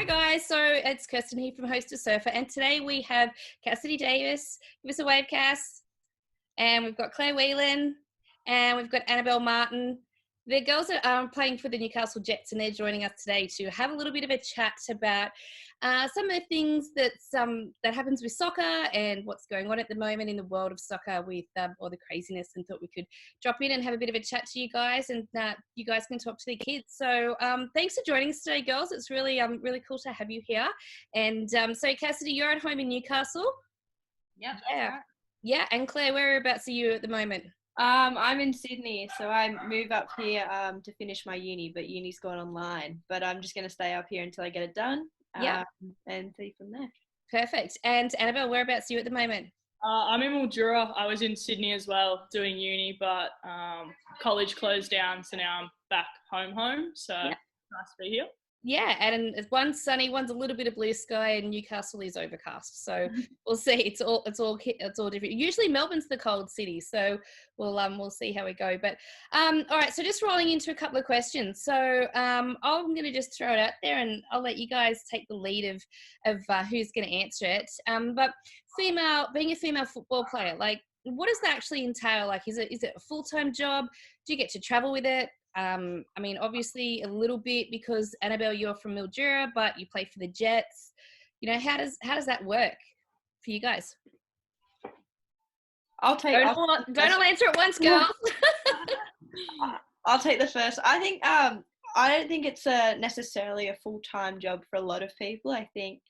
guys, so it's Kirsten here from Host to Surfer, and today we have Cassidy Davis. Give us a wave, Cass. And we've got Clare Whelan, and we've got Annabel Martin. The girls are playing for the Newcastle Jets, and they're joining us today to have a little bit of a chat about some of the things that happens with soccer and what's going on at the moment in the world of soccer with all the craziness, and thought we could drop in and have a bit of a chat to you guys, and you guys can talk to the kids. So thanks for joining us today, girls. It's really really cool to have you here. And so Cassidy, you're at home in Newcastle. Yep, that's right. Yeah, and Claire, whereabouts are you at the moment? I'm in Sydney, so I move up here to finish my uni, but uni's gone online. But I'm just going to stay up here until I get it done and see from there. Perfect. And Annabel, whereabouts are you at the moment? I'm in Mildura. I was in Sydney as well doing uni, but college closed down, so now I'm back home. So nice to be here. Yeah, and one's sunny, one's a little bit of blue sky, and Newcastle is overcast. So we'll see. It's all different. Usually Melbourne's the cold city, so we'll see how we go. But all right, so just rolling into a couple of questions. So I'm going to just throw it out there, and I'll let you guys take the lead of who's going to answer it. But being a female football player, like, what does that actually entail? Like, is it a full-time job? Do you get to travel with it? I mean, obviously a little bit, because Annabel, you're from Mildura, but you play for the Jets. You know, how does that work for you guys? Don't all answer at once, girls. I'll take the first. I think I don't think it's necessarily a full-time job for a lot of people. I think,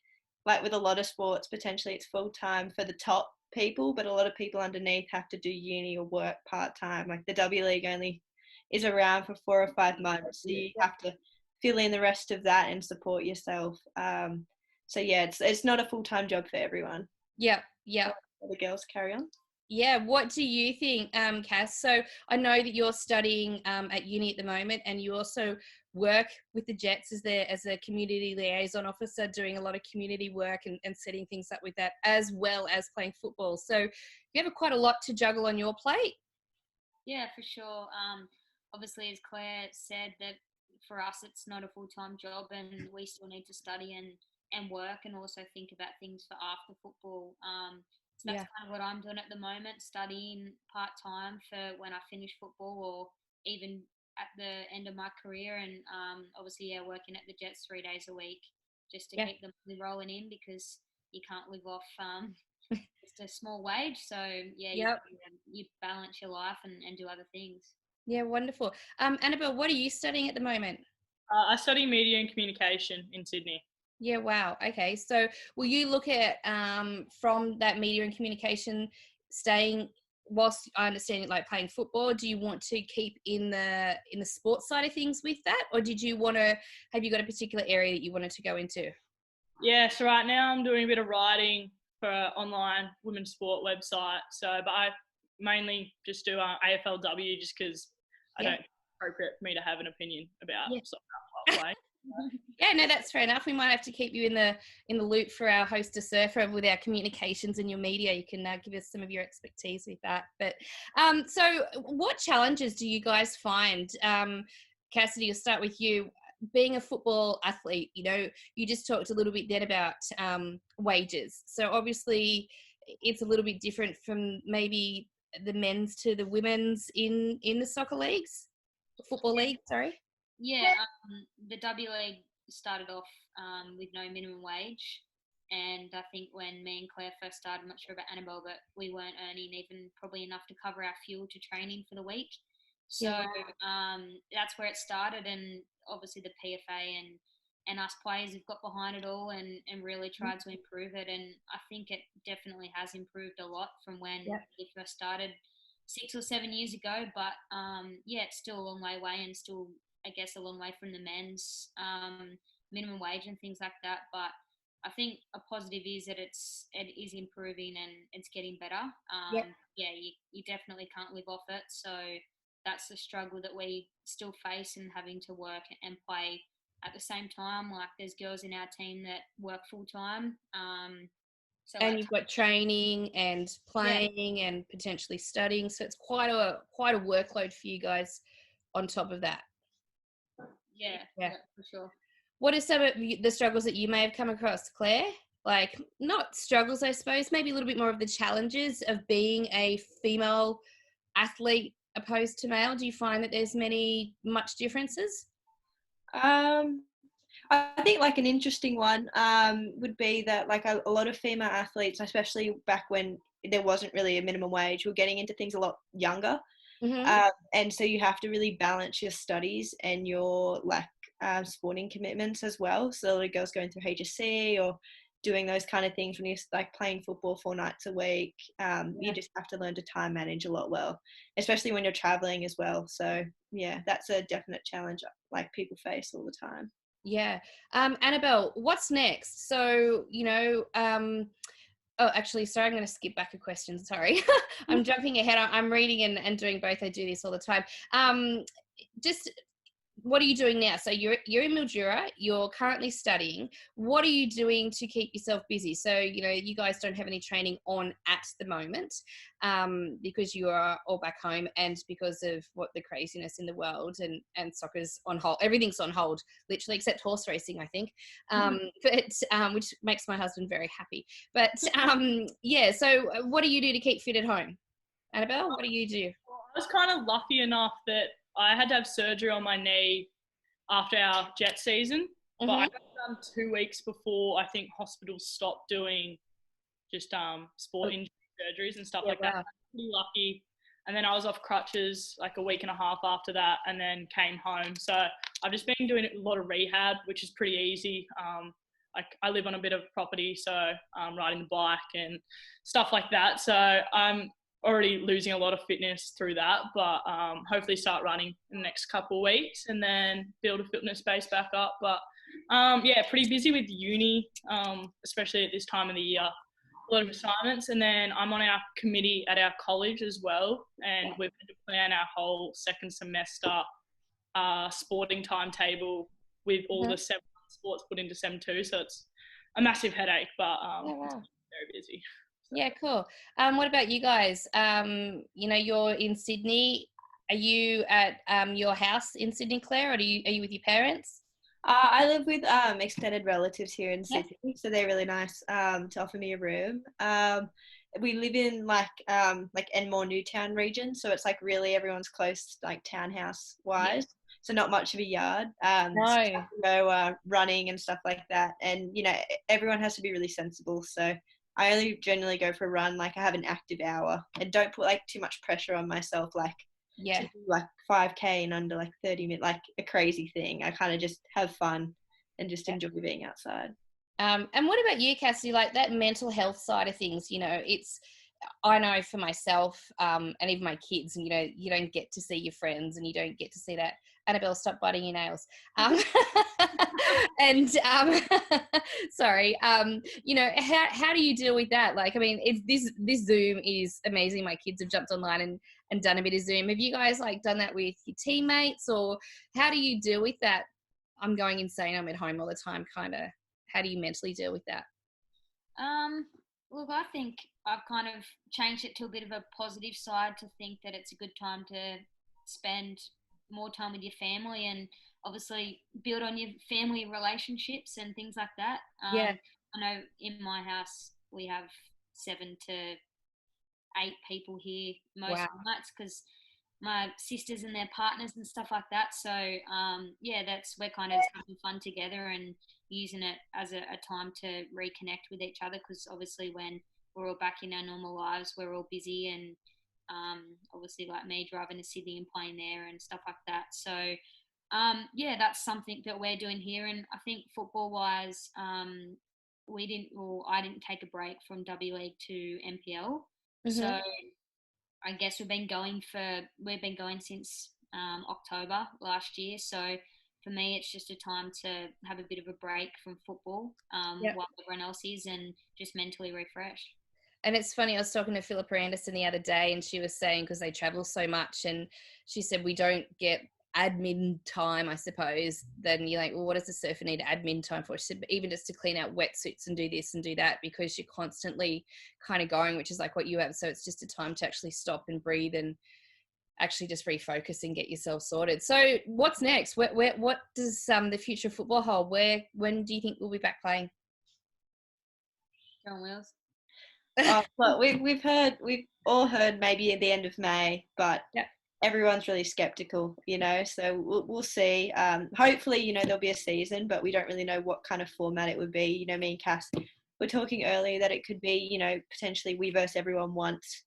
like with a lot of sports, potentially it's full-time for the top people, but a lot of people underneath have to do uni or work part-time. Like the W League only is around for 4 or 5 months, so you have to fill in the rest of that and support yourself. So yeah, it's not a full-time job for everyone. Yeah. The girls carry on. Yeah, what do you think, Cass? So I know that you're studying at uni at the moment, and you also work with the Jets as a community liaison officer, doing a lot of community work and setting things up with that, as well as playing football. So you have quite a lot to juggle on your plate. Yeah, for sure. Obviously, as Claire said, that for us it's not a full-time job, and we still need to study and work, and also think about things for after football. So that's kind of what I'm doing at the moment, studying part-time for when I finish football, or even at the end of my career. And obviously, working at the Jets 3 days a week just to keep them rolling in, because you can't live off just a small wage. So you balance your life and do other things. Yeah, wonderful. Annabel, what are you studying at the moment? I study media and communication in Sydney. Yeah, wow. Okay, so will you look at from that media and communication, staying whilst I understand it, like playing football? Do you want to keep in the sports side of things with that, or have you got a particular area that you wanted to go into? Yeah, so right now I'm doing a bit of writing for an online women's sport website. So, but I mainly just do AFLW, just because I don't think it's appropriate for me to have an opinion about soccer play. Yeah, no, that's fair enough. We might have to keep you in the loop for our Host to Surfer with our communications and your media. You can give us some of your expertise with that. But so what challenges do you guys find? Cassidy, I'll start with you. Being a football athlete, you know, you just talked a little bit then about wages. So obviously it's a little bit different from maybe the men's to the women's in the soccer leagues, football league, sorry. Yeah, the W League started off with no minimum wage, and I think when me and Claire first started, I'm not sure about Annabel, but we weren't earning even probably enough to cover our fuel to training for the week. So that's where it started, and obviously the PFA and us players have got behind it all and really tried to improve it, and I think it definitely has improved a lot from when we first started 6 or 7 years ago. But it's still a long way away, and still, I guess, a long way from the men's minimum wage and things like that. But I think a positive is that it is improving and it's getting better. You definitely can't live off it. So that's the struggle that we still face, and having to work and play at the same time. Like, there's girls in our team that work full time. And you've got training and playing and potentially studying. So it's quite a workload for you guys on top of that. Yeah, for sure. What are some of the struggles that you may have come across, Claire? Like, not struggles, I suppose, maybe a little bit more of the challenges of being a female athlete opposed to male. Do you find that there's much differences? Um, I think like an interesting one would be that like a lot of female athletes, especially back when there wasn't really a minimum wage, were getting into things a lot younger. Mm-hmm. And so you have to really balance your studies and your like sporting commitments as well. So the girls going through HSC or doing those kind of things when you're like playing football 4 nights a week, you just have to learn to time manage a lot well, especially when you're traveling as well. So yeah, that's a definite challenge like people face all the time. Yeah. Annabel, what's next? So, oh, actually, sorry, I'm going to skip back a question. Sorry. I'm jumping ahead. I'm reading and doing both. I do this all the time. Just what are you doing now? So you're in Mildura, you're currently studying. What are you doing to keep yourself busy? So, you guys don't have any training on at the moment because you are all back home and because of what the craziness in the world and soccer's on hold. Everything's on hold, literally, except horse racing, I think, which makes my husband very happy. But yeah, so what do you do to keep fit at home? Annabel, what do you do? Well, I was kind of lucky enough that I had to have surgery on my knee after our jet season, but I got it done 2 weeks before I think hospitals stopped doing just sport injury surgeries and stuff like that. I was pretty lucky. And then I was off crutches like a week and a half after that and then came home. So I've just been doing a lot of rehab, which is pretty easy. Like I live on a bit of property, so riding the bike and stuff like that. So I'm already losing a lot of fitness through that, but hopefully start running in the next couple of weeks and then build a fitness base back up. But yeah, pretty busy with uni, especially at this time of the year. A lot of assignments, and then I'm on our committee at our college as well, and we've had to plan our whole second semester sporting timetable with all the 7 sports put into Sem 2, so it's a massive headache, but it's very busy. Yeah, cool. What about you guys? You're in Sydney. Are you at your house in Sydney, Claire, or are you with your parents? I live with extended relatives here in Sydney, so they're really nice to offer me a room. We live in like Enmore Newtown region, so it's like really everyone's close, like townhouse wise. So not much of a yard. So go running and stuff like that, and everyone has to be really sensible. So I only generally go for a run. Like I have an active hour, and don't put like too much pressure on myself. Like to do like 5K in under like 30 minutes, like a crazy thing. I kind of just have fun and just enjoy being outside. And what about you, Cassidy? Like that mental health side of things, I know for myself and even my kids, you don't get to see your friends and you don't get to see that. Annabelle, stop biting your nails. And sorry, how do you deal with that? Like, I mean, this Zoom is amazing. My kids have jumped online and done a bit of Zoom. Have you guys like done that with your teammates, or how do you deal with that? I'm going insane. I'm at home all the time. Kind of. How do you mentally deal with that? Look, I think I've kind of changed it to a bit of a positive side to think that it's a good time to spend more time with your family and obviously build on your family relationships and things like that. I know in my house we have 7 to 8 people here most nights because my sisters and their partners and stuff like that. So we're kind of having fun together and using it as a time to reconnect with each other, because obviously when we're all back in our normal lives we're all busy, and obviously like me driving to Sydney and playing there and stuff like that. So that's something that we're doing here. And I think football wise, I didn't take a break from W League to NPL. So I guess we've been going since October last year. So for me, it's just a time to have a bit of a break from football while everyone else is, and just mentally refresh. And it's funny, I was talking to Philippa Anderson the other day, and she was saying, because they travel so much, and she said we don't get admin time, I suppose. Then you're like, well, what does the surfer need admin time for? She said, but even just to clean out wetsuits and do this and do that, because you're constantly kind of going, which is like what you have. So it's just a time to actually stop and breathe and actually just refocus and get yourself sorted. So what's next? What does the future of football hold? When do you think we'll be back playing? John Wills. Well, we've all heard maybe at the end of May, but everyone's really skeptical, so we'll see. Hopefully, there'll be a season, but we don't really know what kind of format it would be. Me and Cass were talking earlier that it could be, potentially we versus everyone once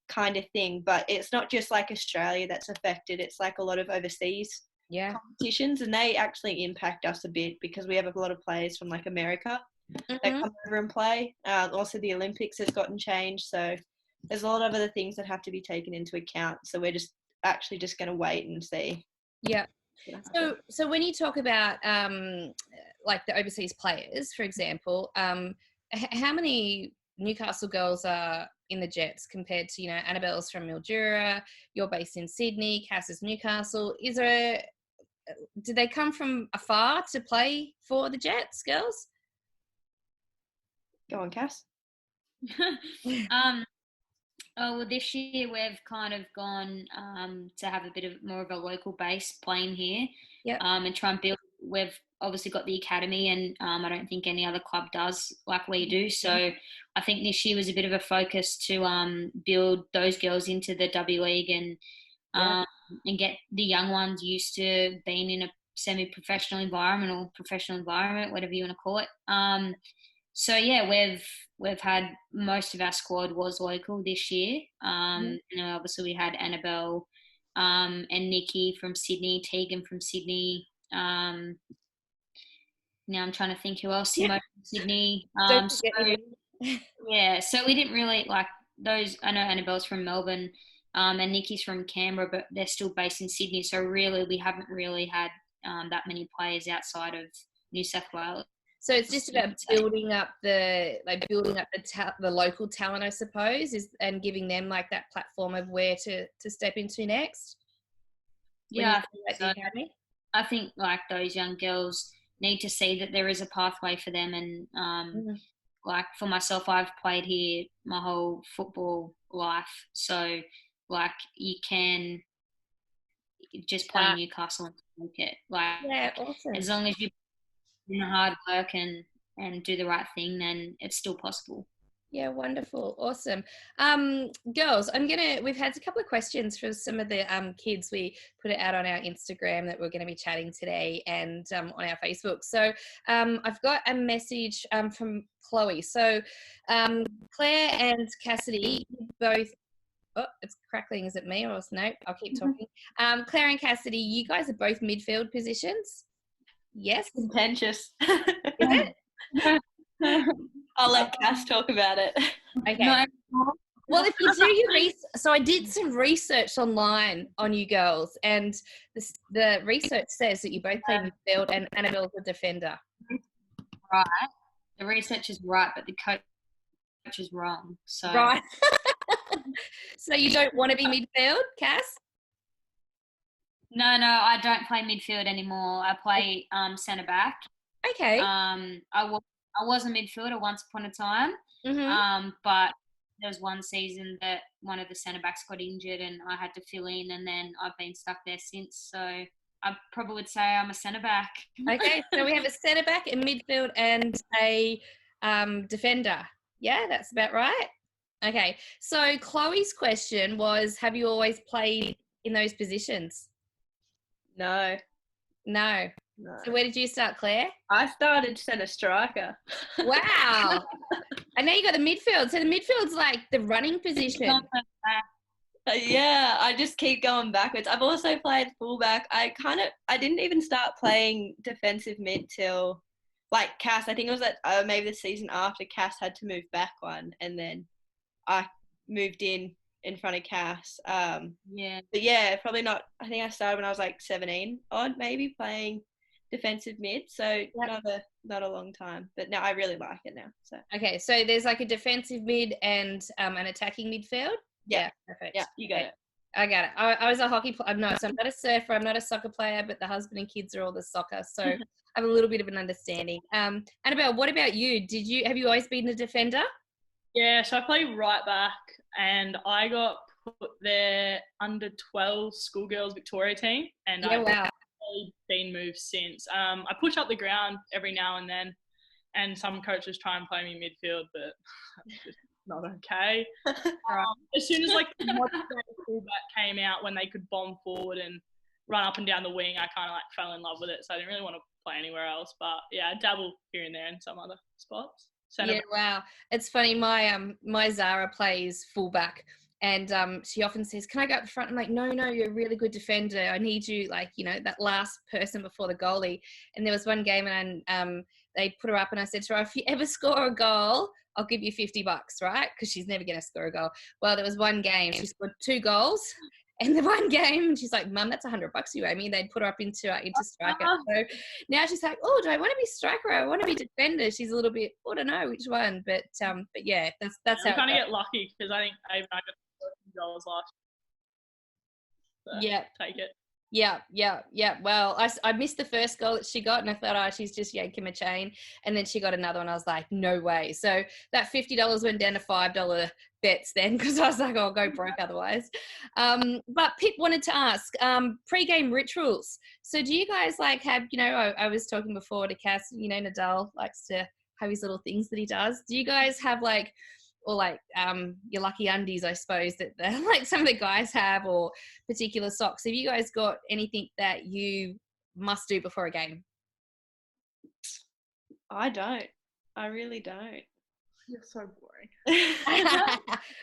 kind of thing, but it's not just like Australia that's affected. It's like a lot of overseas competitions, and they actually impact us a bit because we have a lot of players from like America that come over and play. Also the Olympics has gotten changed, so there's a lot of other things that have to be taken into account. So we're just going to wait and see. Yeah. So when you talk about like the overseas players, for example, how many Newcastle girls are in the Jets compared to, Annabel's from Mildura, you're based in Sydney, Cass is Newcastle. Did they come from afar to play for the Jets, girls? Go on, Cass. Well, this year we've kind of gone to have a bit of more of a local base playing here, and try and build. We've obviously got the academy, and I don't think any other club does like we do. So I think this year was a bit of a focus to build those girls into the W League and get the young ones used to being in a semi-professional environment or professional environment, whatever you want to call it. So we've had most of our squad was local this year. Obviously we had Annabel and Nikki from Sydney, Tegan from Sydney. Now I'm trying to think who else. Simo from Sydney. So we didn't really like those. I know Annabel's from Melbourne, and Nikki's from Canberra, but they're still based in Sydney. So really, we haven't really had that many players outside of New South Wales. So it's just about building up the local talent, I suppose, and giving them like that platform of where to step into next. Yeah, I think like those young girls need to see that there is a pathway for them, and like for myself, I've played here my whole football life, so like you can just play Newcastle and make it. Like, awesome. As long as you the hard work and do the right thing, then it's still possible. Yeah, wonderful. Awesome. Girls, we've had a couple of questions from some of the kids. We put it out on our Instagram that we're going to be chatting today and on our Facebook. So I've got a message from Chloe. So Claire and Cassidy both, it's crackling. Is it me or no? I'll keep talking. Claire and Cassidy, you guys are both midfield positions. Yes. Contentious. Is it? I'll let Cass talk about it. Okay. Well, if you do your research, so I did some research online on you girls, and the research says that you both play midfield and Annabel's a defender. Right. The research is right, but the coach is wrong. So right. So you don't want to be midfield, Cass? No, I don't play midfield anymore. I play centre back. Okay. I was a midfielder once upon a time, but there was one season that one of the centre backs got injured and I had to fill in, and then I've been stuck there since. So I probably would say I'm a centre back. Okay, so we have a centre back, a midfield, and a defender. Yeah, that's about right. Okay, so Chloe's question was, have you always played in those positions? No. So where did you start, Claire? I started centre striker. Wow. And now you got the midfield. So the midfield's like the running position. Yeah, I just keep going backwards. I've also played fullback. I didn't even start playing defensive mid till like Cass. I think it was maybe the season after Cass had to move back one, and then I moved in front of Cass. But yeah, probably not. I think I started when I was like 17 odd, maybe playing defensive mid. So not a long time, but no, I really like it now. So okay, so there's like a defensive mid and an attacking midfield. Yeah, perfect. Yeah, you got it. I got it. I was a hockey player. So I'm not a surfer. I'm not a soccer player, but the husband and kids are all the soccer. So I have a little bit of an understanding. Annabel, what about you? Have you always been a defender? Yeah, so I play right back, and I got put their under 12 schoolgirls Victoria team, and Yeah, I've wow. really been moved since. I push up the ground every now and then, and some coaches try and play me midfield, but that's just not okay. As soon as like the modern fullback came out, when they could bomb forward and run up and down the wing, I kind of like fell in love with it. So I didn't really want to play anywhere else. But yeah, I dabble here and there in some other spots. Yeah, wow. It's funny. My Zara plays fullback, and she often says, "Can I go up the front?" I'm like, "No, you're a really good defender. I need you, like, you know, that last person before the goalie." And there was one game, and they put her up, and I said to her, "If you ever score a goal, I'll give you $50, right?" Because she's never going to score a goal. Well, there was one game she scored 2 goals. And the one game, she's like, "Mum, that's $100 you owe me." They'd put her up into striker. So now she's like, "Oh, do I want to be striker? I want to be defender." She's a little bit, I don't know which one, but yeah, that's how. I'm trying to get lucky because I think I got 2 goals last. So yeah, take it. Yeah. Well, I missed the first goal that she got, and I thought, oh, she's just yanking my chain. And then she got another one. I was like, no way. So that $50 went down to $5 bets then, because I was like, I'll go broke otherwise. But Pip wanted to ask, pre-game rituals. So do you guys like have, you know, I was talking before to Cass, you know, Nadal likes to have his little things that he does. Do you guys have like, or like your lucky undies, I suppose, that like some of the guys have, or particular socks? Have you guys got anything that you must do before a game? I don't. I really don't. You're so boring.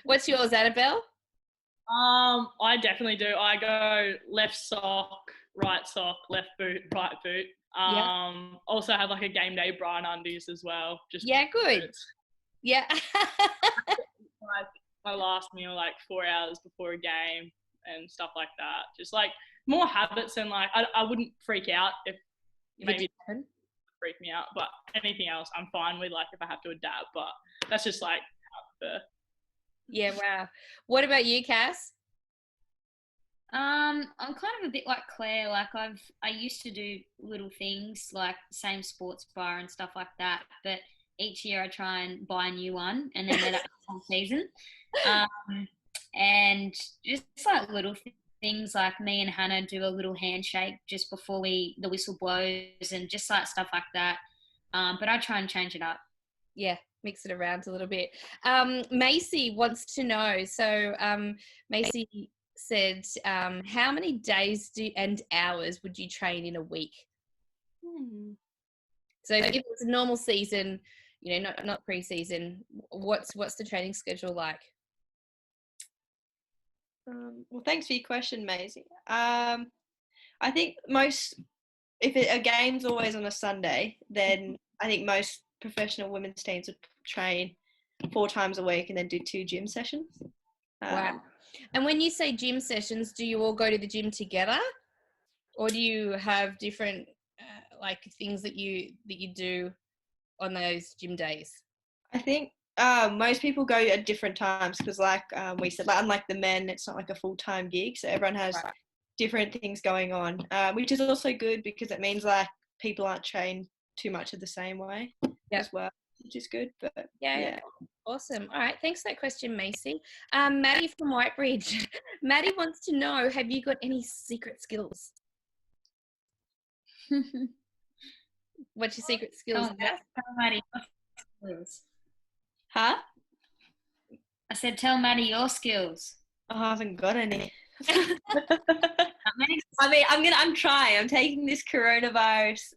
What's yours, Annabel? I definitely do. I go left sock, right sock, left boot, right boot. Also have like a game day bra and undies as well. Just good. Boots. Yeah. Like my last meal like 4 hours before a game and stuff like that. Just like more habits, and like I wouldn't freak out if maybe freak me out, but anything else I'm fine with, like if I have to adapt, but that's just like how I prefer. Yeah, wow. What about you, Cass? I'm kind of a bit like Claire. Like I used to do little things like same sports bar and stuff like that, but each year I try and buy a new one, and then that's the whole season. And just like little things, like me and Hannah do a little handshake just before the whistle blows, and just like stuff like that. But I try and change it up. Yeah, mix it around a little bit. Macy wants to know. So Macy said, how many days and hours would you train in a week? So if it's a normal season, you know, not pre-season, what's the training schedule like? Well, thanks for your question, Maisie. I think if a game's always on a Sunday, then I think most professional women's teams would train 4 times a week and then do 2 gym sessions. Wow. And when you say gym sessions, do you all go to the gym together, or do you have different like things that you do on those gym days? I think most people go at different times because, like we said, like, unlike the men, it's not like a full-time gig, so everyone has different things going on, which is also good because it means like people aren't trained too much of the same way as well, which is good. But yeah. Awesome. All right, thanks for that question, Macy. Maddie from Whitebridge. Maddie wants to know, have you got any secret skills? What's your secret skills? Maddie, skills. Huh? I said, tell Maddie your skills. Oh, I haven't got any. I mean, I'm trying. I'm taking this coronavirus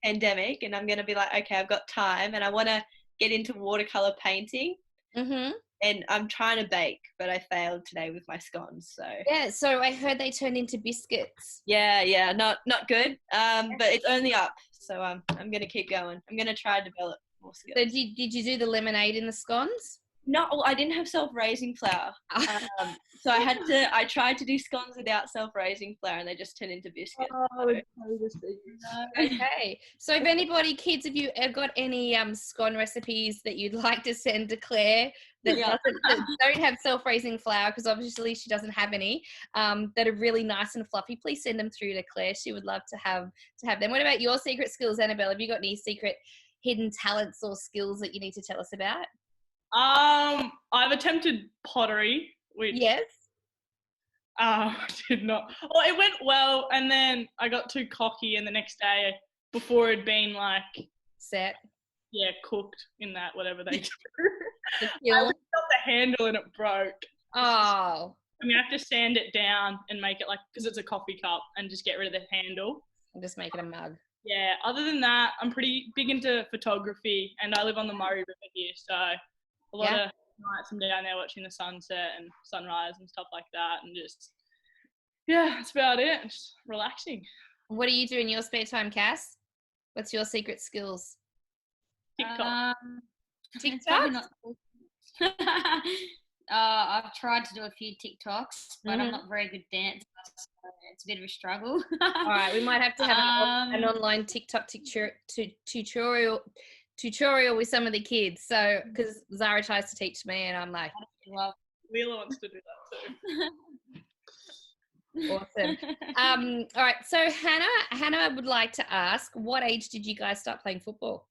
pandemic, and I'm going to be like, okay, I've got time, and I want to get into watercolor painting. Mm-hmm. And I'm trying to bake, but I failed today with my scones. So yeah, so I heard they turned into biscuits. Yeah, not good. But it's only up, so I'm going to keep going. I'm going to try to develop more skills. So did you do the lemonade in the scones? No, well, I didn't have self-raising flour. So I tried to do scones without self-raising flour, and they just turned into biscuits. Okay. So if anybody, kids, if you have got any scone recipes that you'd like to send to Claire that don't have self-raising flour, because obviously she doesn't have any, that are really nice and fluffy, please send them through to Claire. She would love to have them. What about your secret skills, Annabelle? Have you got any secret hidden talents or skills that you need to tell us about? I've attempted pottery, which yes, I did not. Well, it went well, and then I got too cocky, and the next day, before it'd been like Set. yeah, cooked in that whatever they do, The I kiln. got the handle and it broke. Oh. I mean, I have to sand it down and make it like because it's a coffee cup, and just get rid of the handle. I'm just making a mug. Yeah. Other than that, I'm pretty big into photography, and I live on the Murray River here, so a lot of nights I'm down there watching the sunset and sunrise and stuff like that, and just that's about it. Just relaxing. What do you do in your spare time, Cass? What's your secret skills? TikTok. It's probably not. I've tried to do a few TikToks, but I'm not very good dancer, so it's a bit of a struggle. All right, we might have to have an online TikTok tutorial with some of the kids. So, because Zara tries to teach me, and I'm like, Leela wants to do that too. Awesome. All right, so Hannah would like to ask, what age did you guys start playing football?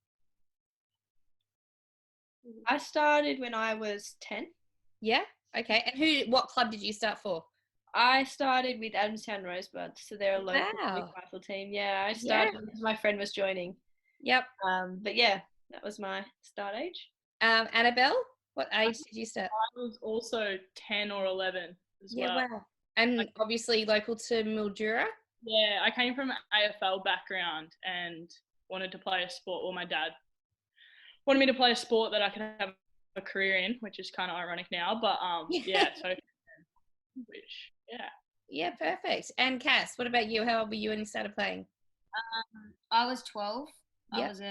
I started when I was 10. Yeah. Okay. And what club did you start for? I started with Adamstown Rosebuds, so they're a local rifle team. Yeah, I started because my friend was joining. Yep. But yeah, that was my start age. Annabel, what age did you start? I was also 10 or 11 as well. Wow. And obviously local to Mildura? Yeah, I came from an AFL background and wanted to play a sport. Well, my dad wanted me to play a sport that I could have a career in, which is kind of ironic now. But Yeah, perfect. And Cass, what about you? How old were you when you started playing? I was 12. Yep. I was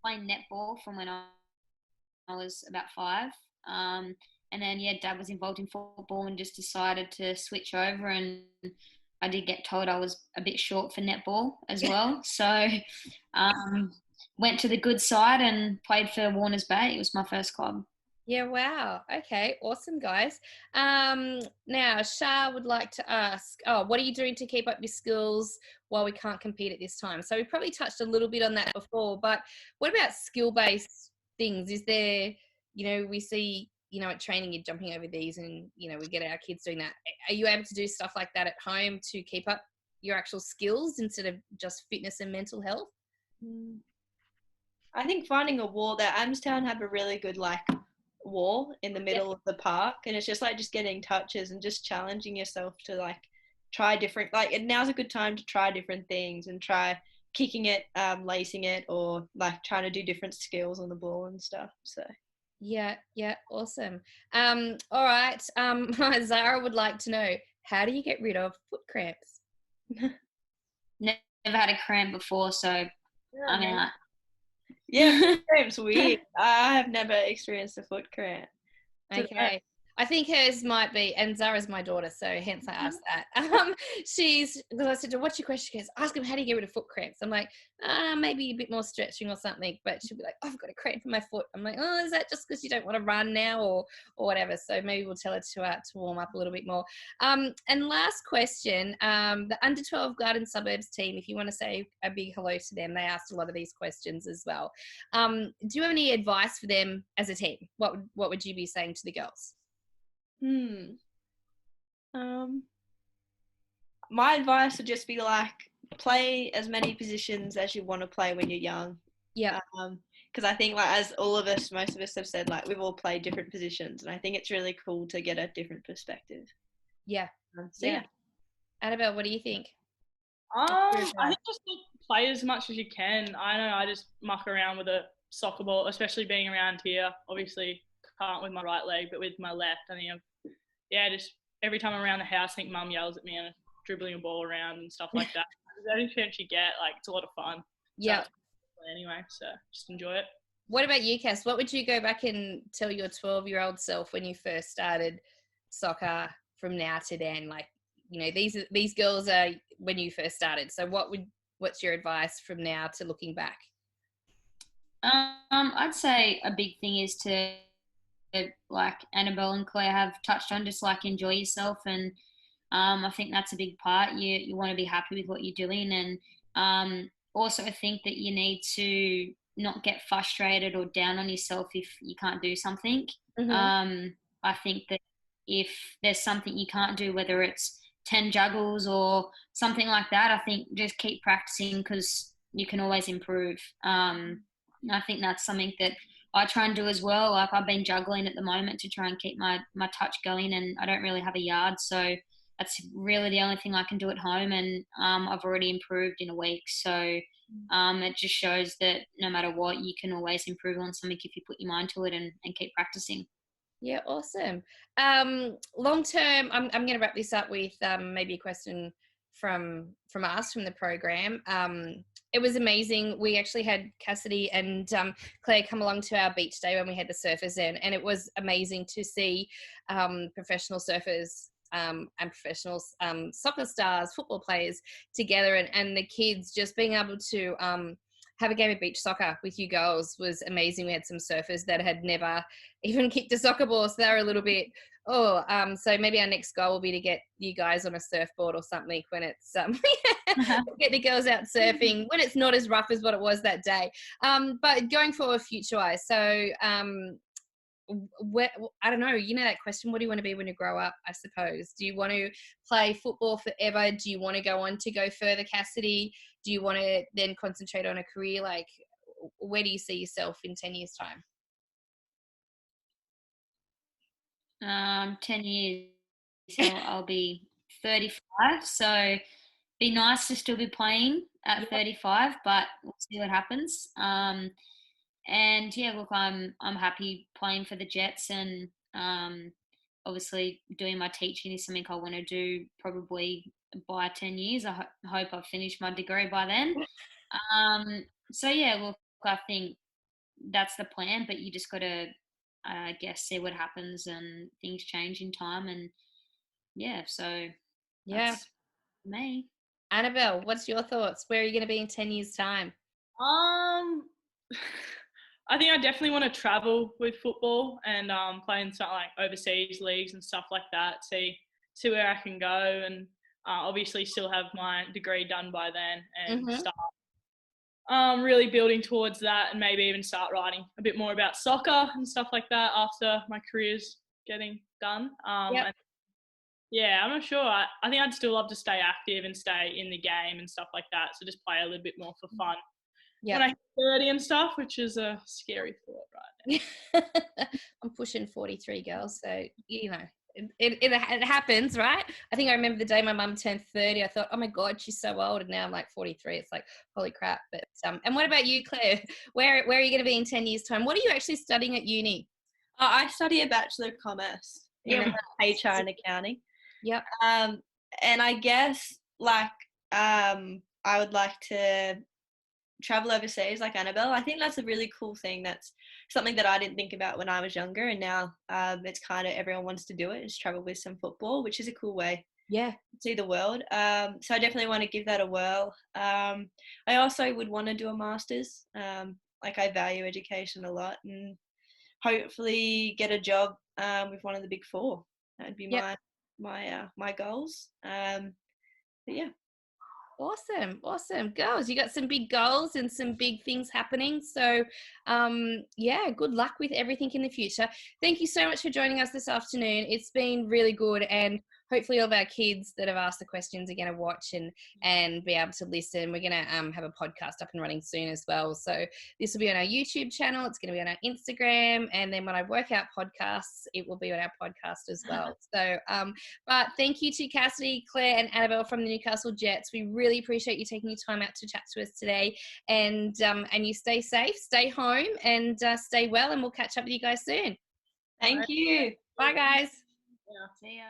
playing netball from when I was about 5. And then, Dad was involved in football and just decided to switch over. And I did get told I was a bit short for netball as well. So went to the good side and played for Warners Bay. It was my first club. Yeah, wow. Okay, awesome, guys. Now, Shah would like to ask, what are you doing to keep up your skills while we can't compete at this time? So we probably touched a little bit on that before, but what about skill-based things? Is there, we see, at training you're jumping over these and, we get our kids doing that. Are you able to do stuff like that at home to keep up your actual skills instead of just fitness and mental health? I think finding a wall there, Amstown have a really good, wall in the middle of the park, and it's just just getting touches and just challenging yourself to try different and now's a good time to try different things and try kicking it, lacing it, or trying to do different skills on the ball and stuff. So yeah, awesome. All right, Zara would like to know, how do you get rid of foot cramps? Never had a cramp before, so I'm out. Yeah, foot cramp's weird. I have never experienced a foot cramp. Okay. I think hers might be, and Zara's my daughter, so hence I asked that. Because I said to her, what's your question? She goes, ask him, how do you get rid of foot cramps? I'm like, maybe a bit more stretching or something. But she'll be like, I've got a cramp in my foot. I'm like, is that just because you don't want to run now or whatever? So maybe we'll tell her to warm up a little bit more. And last question, the under 12 Garden Suburbs team, if you want to say a big hello to them, they asked a lot of these questions as well. Do you have any advice for them as a team? What would you be saying to the girls? My advice would just be play as many positions as you want to play when you're young. Yeah. Because I think as most of us have said, we've all played different positions, and I think it's really cool to get a different perspective. Yeah. Annabel, what do you think? I think just play as much as you can. I know I just muck around with a soccer ball, especially being around here. Obviously can't with my right leg, but with my left, I think just every time I'm around the house, I think Mum yells at me and dribbling a ball around and stuff like that. Any chance you get, it's a lot of fun. Yeah. So anyway, so just enjoy it. What about you, Cass? What would you go back and tell your 12-year-old self when you first started soccer from now to then? These girls are when you first started. So what's your advice from now to looking back? I'd say a big thing is to, like Annabel and Claire have touched on, just enjoy yourself, and I think that's a big part. You want to be happy with what you're doing, and also think that you need to not get frustrated or down on yourself if you can't do something. I think that if there's something you can't do, whether it's 10 juggles or something like that. I think just keep practicing because you can always improve. I think that's something that I try and do as well. Like I've been juggling at the moment to try and keep my touch going, and I don't really have a yard, so that's really the only thing I can do at home, and I've already improved in a week. So it just shows that no matter what, you can always improve on something if you put your mind to it and keep practicing. Yeah, awesome. Long term, I'm going to wrap this up with maybe a question from us from the program. It was amazing. We actually had Cassidy and Claire come along to our beach day when we had the surfers in, and it was amazing to see professional surfers and professional soccer stars, football players together, and the kids just being able to have a game of beach soccer with you girls was amazing. We had some surfers that had never even kicked a soccer ball, so they were a little bit, so maybe our next goal will be to get you guys on a surfboard or something when it's, get the girls out surfing when it's not as rough as what it was that day. But going forward future-wise, so I don't know, that question, what do you want to be when you grow up, I suppose? Do you want to play football forever? Do you want to go on to go further, Cassidy? Do you want to then concentrate on a career? Like, where do you see yourself in 10 years' time? 10 years, I'll be 35, so be nice to still be playing at 35, but we'll see what happens. And yeah, look, I'm happy playing for the Jets, and obviously doing my teaching is something I want to do probably by 10 years. I hope I've finished my degree by then. So yeah, look, I think that's the plan, but you just got to, I guess, see what happens, and things change in time, and yeah, so that's me. Annabel, what's your thoughts? Where are you going to be in 10 years' time? I think I definitely want to travel with football and play in some like overseas leagues and stuff like that. See where I can go, and obviously still have my degree done by then, and start really building towards that, and maybe even start writing a bit more about soccer and stuff like that after my career's getting done. And yeah, I'm not sure. I think I'd still love to stay active and stay in the game and stuff like that. So just play a little bit more for fun. When I hit 30 and stuff, which is a scary thought right now. I'm pushing 43, girls. So, it happens, right? I think I remember the day my mum turned 30. I thought, oh my God, she's so old. And now I'm like 43. It's like, holy crap. But and what about you, Claire? Where are you going to be in 10 years' time? What are you actually studying at uni? I study a Bachelor of Commerce in HR and accounting. Yep. And I guess I would like to travel overseas like Annabel. I think that's a really cool thing. That's something that I didn't think about when I was younger, and now it's kind of everyone wants to do it, is travel with some football, which is a cool way to see the world. So I definitely want to give that a whirl. I also would want to do a master's. I value education a lot, and hopefully get a job with one of the big four. That'd be my goals. But yeah. Awesome girls, you got some big goals and some big things happening, so good luck with everything in the future. Thank you so much for joining us this afternoon. It's been really good, and hopefully all of our kids that have asked the questions are going to watch and be able to listen. We're going to have a podcast up and running soon as well, so this will be on our YouTube channel, it's going to be on our Instagram, and then when I work out podcasts, it will be on our podcast as well. So but thank you to Cassidy, Claire and Annabel from the Newcastle Jets. We really appreciate you taking your time out to chat to us today, and you stay safe, stay home, and stay well, and we'll catch up with you guys soon. Thank you. Bye guys. See ya.